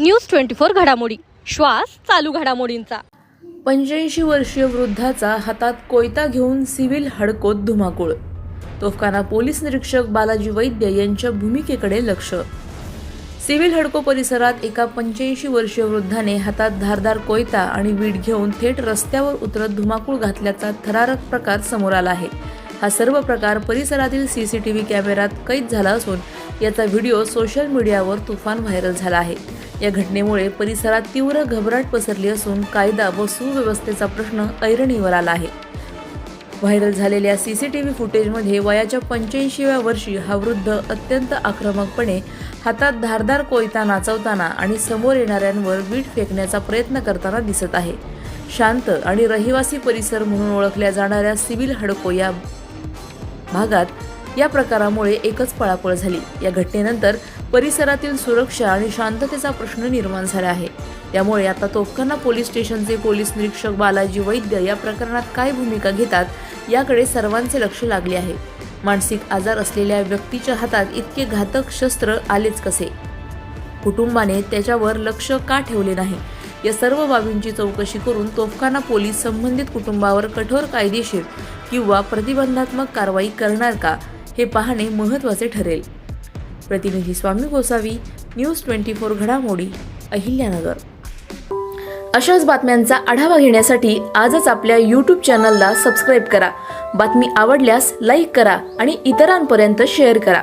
News 24 घडामोडी, श्वास चालू घडामोडींचा। 85 वर्षीय वृद्धाचा हातात कोयता घेऊन सिव्हिल हडकोत धुमाकूळ। तोफखाना पोलीस निरीक्षक बालाजी वैद्य यांच्या भूमिकेकडे लक्ष। सिव्हिल हडको परिसरात एका 85 वर्षीय वृद्धाने हातात धारदार कोयता आणि वीट घेऊन थेट रस्त्यावर उतरत धुमाकूळ घातल्याचा थरारक प्रकार समोर आला आहे। हा सर्व प्रकार परिसरातील सीसीटीव्ही कॅमेऱ्यात कैद झाला असून याचा व्हिडिओ सोशल मीडियावर तुफान व्हायरल झाला आहे। या घटनेमुळे परिसरात तीव्र घबराट पसरली असून कायदा व सुव्यवस्थेचा प्रश्न ऐरणीवर आला आहे। व्हायरल झालेल्या सीसीटीव्ही फुटेजमध्ये वयाच्या 85व्या वर्षी हा वृद्ध अत्यंत आक्रमकपणे हातात धारदार कोयता नाचवताना आणि समोर येणाऱ्यांवर वीट फेकण्याचा प्रयत्न करताना दिसत आहे। शांत आणि रहिवासी परिसर म्हणून ओळखल्या जाणाऱ्या सिव्हिल हडको या भागात या प्रकारामुळे एकच पळापळ झाली। या घटनेनंतर परिसरातील सुरक्षा आणि शांततेचा प्रश्न निर्माण झाला आहे। त्यामुळे आता तोफखाना पोलीस स्टेशनचे पोलीस निरीक्षक बालाजी वैद्य या प्रकरणात काय भूमिका घेतात याकडे सर्वांचे लक्ष लागले आहे। मानसिक आजार असलेल्या व्यक्तीच्या हातात इतके घातक शस्त्र आलेच कसे? कुटुंबाने त्याच्यावर लक्ष का ठेवले नाही? या सर्व बाबींची चौकशी करून तोफखाना पोलीस संबंधित कुटुंबावर कठोर कायदेशीर किंवा प्रतिबंधात्मक कारवाई करणार का हे पाहणे महत्त्वाचे ठरेल। प्रतिनिधी स्वामी गोसावी, न्यूज 24 घडामोडी, अहिल्यानगर। अशाच बातम्यांचा आढावा घेण्यासाठी आजच आपल्या YouTube चॅनलला सबस्क्राईब करा। बातमी आवडल्यास लाईक करा आणि इतरांपर्यंत शेअर करा।